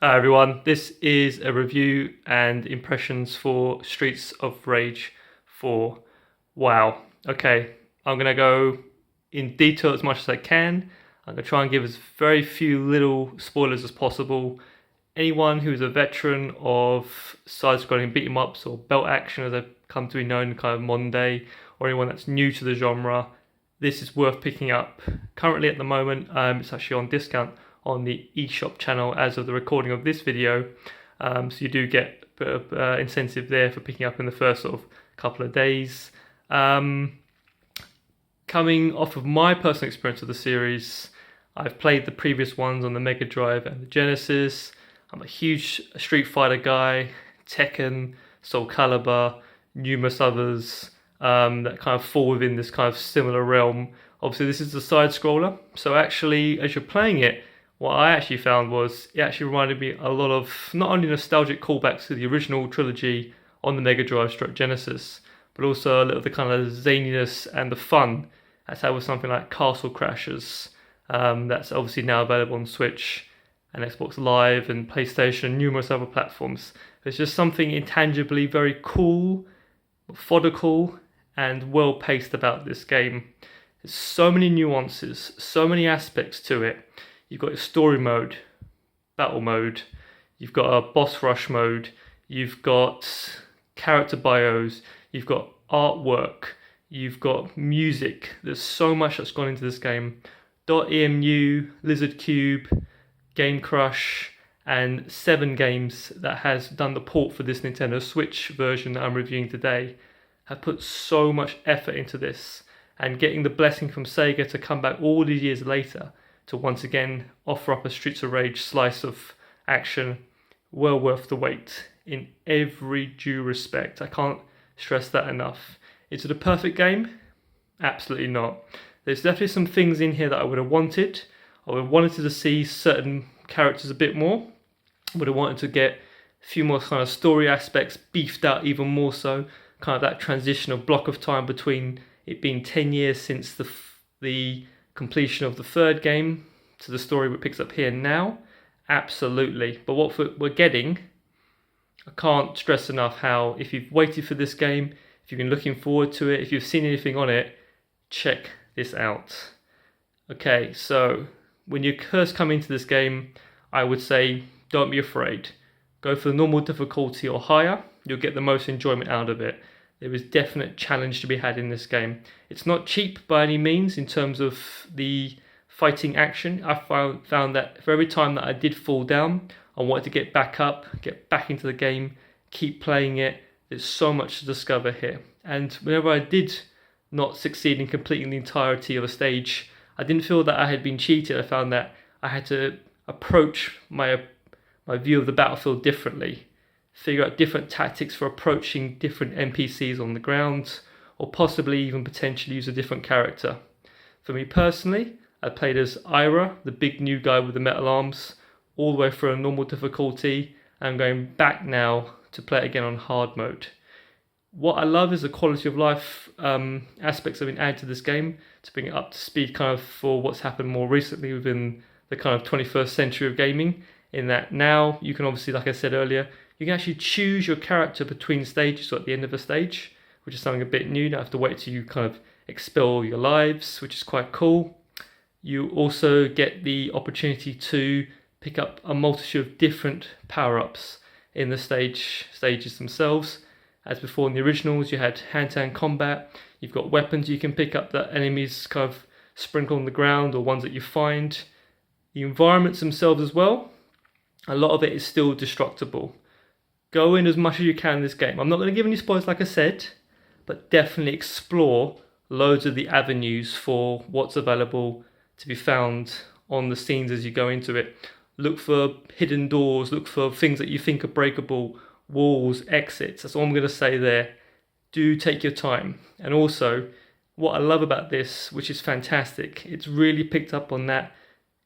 Hi everyone, this is a review and impressions for Streets of Rage 4. Wow. Okay, I'm going to go in detail as much as I can. I'm going to try and give as very few little spoilers as possible. Anyone who is a veteran of side-scrolling beat-em-ups or belt action as they've come to be known kind of modern day, or anyone that's new to the genre, this is worth picking up. Currently at the moment, it's actually on discount on the eShop channel as of the recording of this video, so you do get a bit of incentive there for picking up in the first sort of couple of days. Coming off of my personal experience of the series, I've played the previous ones on the Mega Drive and the Genesis. I'm a huge Street Fighter guy, Tekken, Soul Calibur, numerous others that kind of fall within this kind of similar realm. Obviously this is a side scroller, so actually as you're playing it, what I actually found was it actually reminded me a lot of not only nostalgic callbacks to the original trilogy on the Mega Drive / Genesis, but also a little of the kind of zaniness and the fun that's how with something like Castle Crashers. That's obviously now available on Switch and Xbox Live and PlayStation and numerous other platforms. There's just something intangibly very cool, methodical, and well paced about this game. There's so many nuances, so many aspects to it. You've got your story mode, battle mode, you've got a boss rush mode, you've got character bios, you've got artwork, you've got music. There's so much that's gone into this game. .emu, Lizard Cube, Game Crush, and 7 games that has done the port for this Nintendo Switch version that I'm reviewing today have put so much effort into this, and getting the blessing from Sega to come back all these years later to once again offer up a Streets of Rage slice of action, well worth the wait in every due respect. I can't stress that enough. Is it a perfect game? Absolutely not. There's definitely some things in here that I would have wanted. I would have wanted to see certain characters a bit more. I would have wanted to get a few more kind of story aspects beefed out even more so. Kind of that transitional block of time between it being 10 years since the completion of the third game to the story that picks up here now. Absolutely. But what we're getting, I can't stress enough how if you've waited for this game, if you've been looking forward to it, if you've seen anything on it, check this out. Okay, so when you first come into this game, I would say don't be afraid. Go for the normal difficulty or higher. You'll get the most enjoyment out of it. There is definite challenge to be had in this game. It's not cheap by any means in terms of the fighting action. I found that for every time that I did fall down, I wanted to get back up, get back into the game, keep playing it. There's so much to discover here. And whenever I did not succeed in completing the entirety of a stage, I didn't feel that I had been cheated. I found that I had to approach my view of the battlefield differently. Figure out different tactics for approaching different NPCs on the ground, or possibly even potentially use a different character. For me personally, I played as Ira, the big new guy with the metal arms, all the way through a normal difficulty. I'm going back now to play it again on hard mode. What I love is the quality of life aspects that have been added to this game to bring it up to speed kind of for what's happened more recently within the kind of 21st century of gaming, in that now you can obviously, like I said earlier, you can actually choose your character between stages or at the end of a stage, which is something a bit new. You don't have to wait till you kind of expel your lives, which is quite cool. You also get the opportunity to pick up a multitude of different power-ups in the stages themselves. As before in the originals, you had hand-to-hand combat. You've got weapons you can pick up that enemies kind of sprinkle on the ground or ones that you find. The environments themselves as well, a lot of it is still destructible. Go in as much as you can in this game. I'm not going to give any spoilers like I said, but definitely explore loads of the avenues for what's available to be found on the scenes as you go into it. Look for hidden doors, look for things that you think are breakable, walls, exits. That's all I'm going to say there. Do take your time. And also, what I love about this, which is fantastic, it's really picked up on that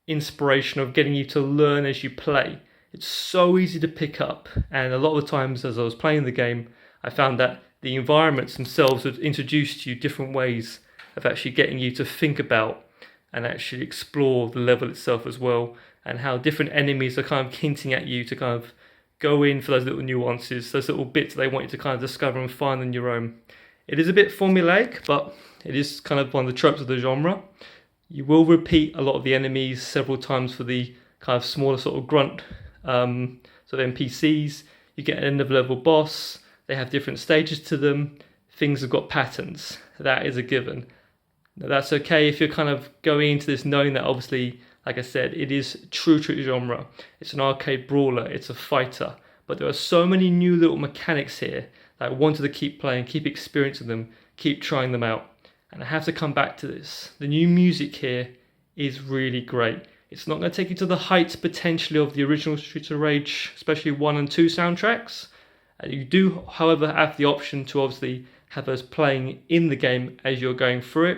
inspiration of getting you to learn as you play. It's so easy to pick up, and a lot of the times as I was playing the game, I found that the environments themselves would introduce to you different ways of actually getting you to think about and actually explore the level itself as well. and how different enemies are kind of hinting at you to kind of go in for those little nuances, those little bits they want you to kind of discover and find on your own. It is a bit formulaic, but it is kind of one of the tropes of the genre. You will repeat a lot of the enemies several times for the kind of smaller sort of grunt sort of NPCs. You get an end of level boss, they have different stages to them, things have got patterns. That is a given. Now, that's okay if you're kind of going into this knowing that obviously, like I said, it is true to its genre. It's an arcade brawler, it's a fighter, but there are so many new little mechanics here that I wanted to keep playing, keep experiencing them, keep trying them out. And I have to come back to this. The new music here is really great. It's not going to take you to the heights potentially of the original Streets of Rage, especially 1 and 2 soundtracks. You do, however, have the option to obviously have those playing in the game as you're going through it,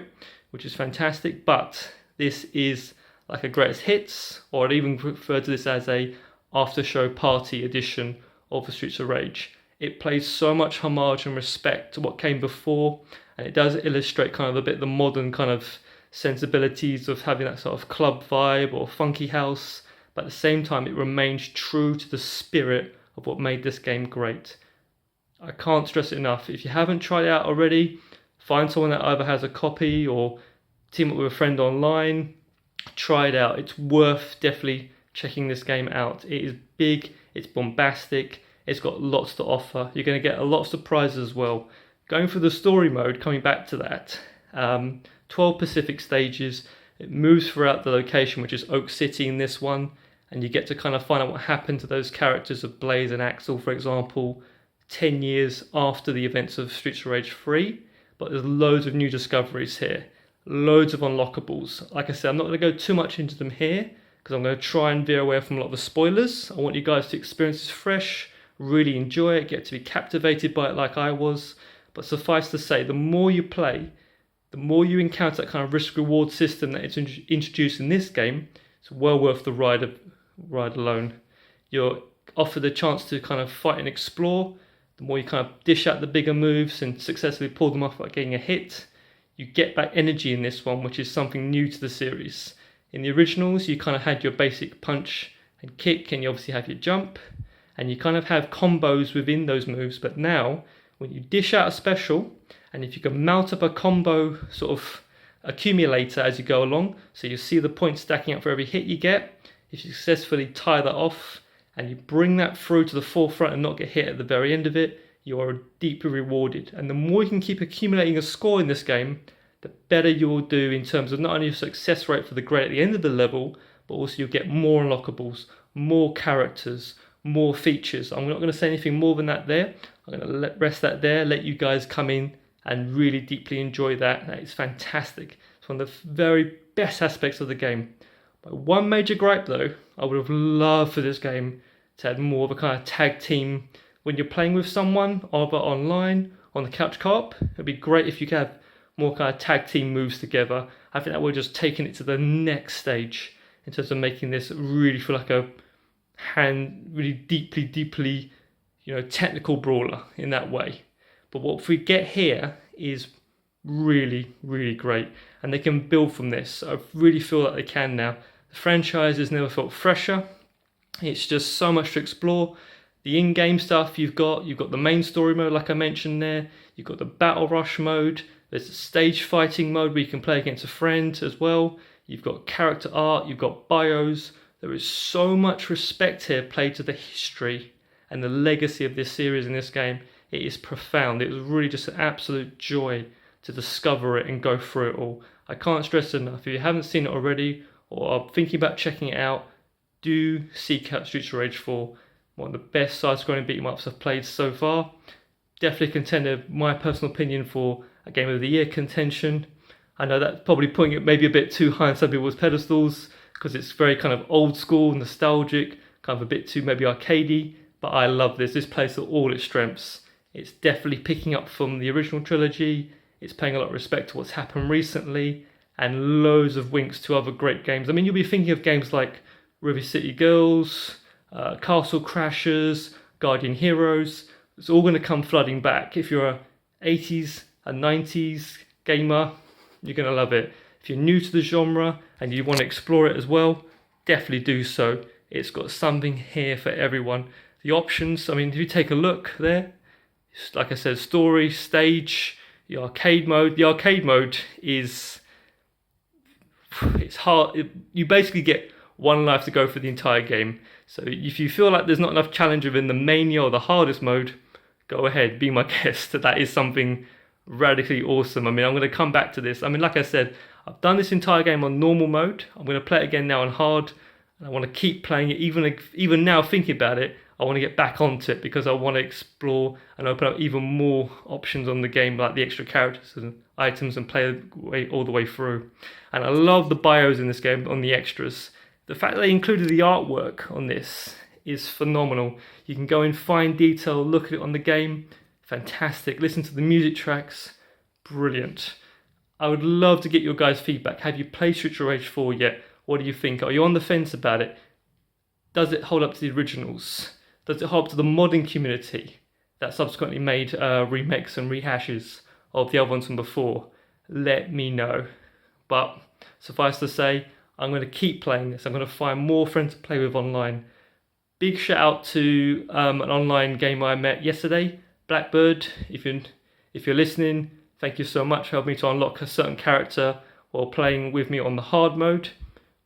which is fantastic. But this is like a greatest hits, or I'd even refer to this as a after show party edition of the Streets of Rage. It plays so much homage and respect to what came before, and it does illustrate kind of a bit the modern kind of sensibilities of having that sort of club vibe or funky house, but at the same time it remains true to the spirit of what made this game great. I can't stress it enough. If you haven't tried it out already, find someone that either has a copy or team up with a friend online, try it out. It's worth definitely checking this game out. It is big, it's bombastic, it's got lots to offer. You're going to get a lot of surprises as well. Going through the story mode, coming back to that, 12 Pacific stages. It moves throughout the location, which is Oak City in this one, and you get to kind of find out what happened to those characters of Blaze and Axel, for example, 10 years after the events of Streets of Rage 3. But there's loads of new discoveries here, loads of unlockables. Like I said, I'm not going to go too much into them here because I'm going to try and veer away from a lot of the spoilers. I want you guys to experience this fresh, really enjoy it, get to be captivated by it like I was. But suffice to say, the more you play, the more you encounter that kind of risk-reward system that it's introduced in this game, it's well worth the ride alone. You're offered a chance to kind of fight and explore. The more you kind of dish out the bigger moves and successfully pull them off by getting a hit, you get back energy in this one, which is something new to the series. In the originals, you kind of had your basic punch and kick, and you obviously have your jump, and you kind of have combos within those moves. But now, when you dish out a special, and if you can mount up a combo sort of accumulator as you go along, so you see the points stacking up for every hit you get, if you successfully tie that off and you bring that through to the forefront and not get hit at the very end of it, you are deeply rewarded. And the more you can keep accumulating a score in this game, the better you will do in terms of not only your success rate for the grade at the end of the level, but also you'll get more unlockables, more characters, more features. I'm not going to say anything more than that there. I'm going to rest that there, let you guys come in and really deeply enjoy that. It's fantastic. It's one of the very best aspects of the game. But one major gripe though, I would have loved for this game to have more of a kind of tag team when you're playing with someone, either online, on the couch co-op. It'd be great if you could have more kind of tag team moves together. I think that would have just taken it to the next stage in terms of making this really feel like a really deeply, technical brawler in that way. But what we get here is really, really great. And they can build from this. I really feel that they can now. The franchise has never felt fresher. It's just so much to explore. The in-game stuff you've got the main story mode like I mentioned there. You've got the battle rush mode. There's a stage fighting mode where you can play against a friend as well. You've got character art, you've got bios. There is so much respect here played to the history and the legacy of this series in this game. It is profound. It was really just an absolute joy to discover it and go through it all. I can't stress it enough. If you haven't seen it already or are thinking about checking it out, do seek out Streets of Rage 4. One of the best side-scrolling beat-em-ups I've played so far. Definitely contender, my personal opinion, for a Game of the Year contention. I know that's probably putting it maybe a bit too high on some people's pedestals because it's very kind of old school, nostalgic, kind of a bit too maybe arcadey, but I love this. This plays to all its strengths. It's definitely picking up from the original trilogy. It's paying a lot of respect to what's happened recently and loads of winks to other great games. I mean, you'll be thinking of games like River City Girls, Castle Crashers, Guardian Heroes. It's all going to come flooding back. If you're a 80s and 90s gamer, you're going to love it. If you're new to the genre and you want to explore it as well, definitely do so. It's got something here for everyone. The options, I mean, if you take a look there, like I said, story, stage, the arcade mode. The arcade mode is, it's hard. You basically get one life to go for the entire game. So if you feel like there's not enough challenge within the mania or the hardest mode, go ahead, be my guest. That is something radically awesome. I mean, I'm going to come back to this. I mean, like I said, I've done this entire game on normal mode. I'm going to play it again now on hard, and I want to keep playing it. Even now, thinking about it, I want to get back onto it because I want to explore and open up even more options on the game, like the extra characters and items, and play all the way through. And I love the bios in this game on the extras. The fact that they included the artwork on this is phenomenal. You can go in fine detail, look at it on the game. Fantastic. Listen to the music tracks. Brilliant. I would love to get your guys' feedback. Have you played Streets of Rage 4 yet? What do you think? Are you on the fence about it? Does it hold up to the originals? Does it hold up to the modding community that subsequently made remakes and rehashes of the other ones from before? Let me know. But suffice to say, I'm going to keep playing this. I'm going to find more friends to play with online. Big shout out to an online gamer I met yesterday, Blackbird. If you're listening, thank you so much for helping me to unlock a certain character while playing with me on the hard mode.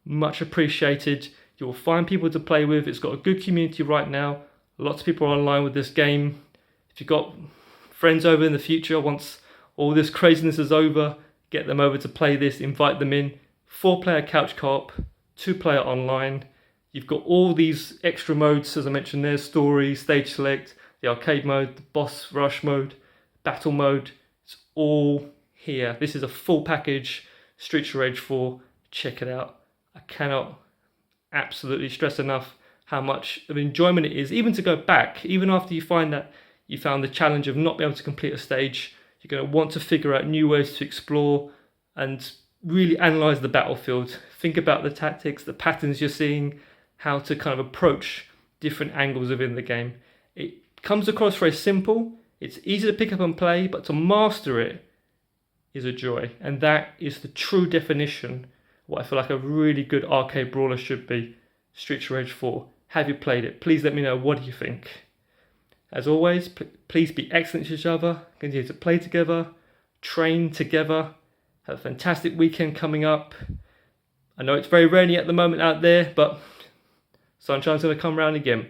Much appreciated. You will find people to play with. It's got a good community right now. Lots of people are online with this game. If you've got friends over in the future, once all this craziness is over, get them over to play this, invite them in. 4-player couch co-op, 2-player online. You've got all these extra modes, as I mentioned there, story, stage select, the arcade mode, the boss rush mode, battle mode. It's all here. This is a full package, Streets of Rage 4. Check it out. I cannot absolutely stress enough how much of enjoyment it is, even to go back, even after you find that you found the challenge of not being able to complete a stage. You're going to want to figure out new ways to explore and really analyze the battlefield. Think about the tactics, the patterns you're seeing, how to kind of approach different angles within the game. It comes across very simple. It's easy to pick up and play, but to master it is a joy. And that is the true definition of what I feel like a really good arcade brawler should be. Streets of Rage 4. Have you played it? Please let me know. What do you think? As always, please be excellent to each other. Continue to play together. Train together. Have a fantastic weekend coming up. I know it's very rainy at the moment out there, but sunshine's going to come around again.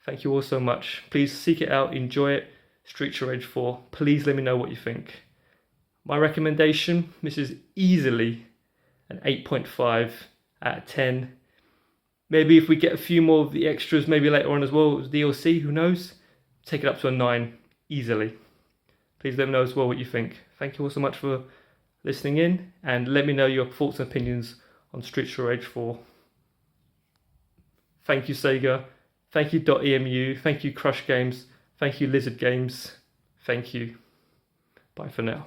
Thank you all so much. Please seek it out. Enjoy it. Streets of Rage 4. Please let me know what you think. My recommendation, this is easily an 8.5 out of 10. Maybe if we get a few more of the extras, maybe later on as well, as DLC, who knows? Take it up to a 9, easily. Please let me know as well what you think. Thank you all so much for listening in, and let me know your thoughts and opinions on Streets of Rage 4. Thank you, Sega. Thank you, .emu. Thank you, Crush Games. Thank you, Lizard Games. Thank you. Bye for now.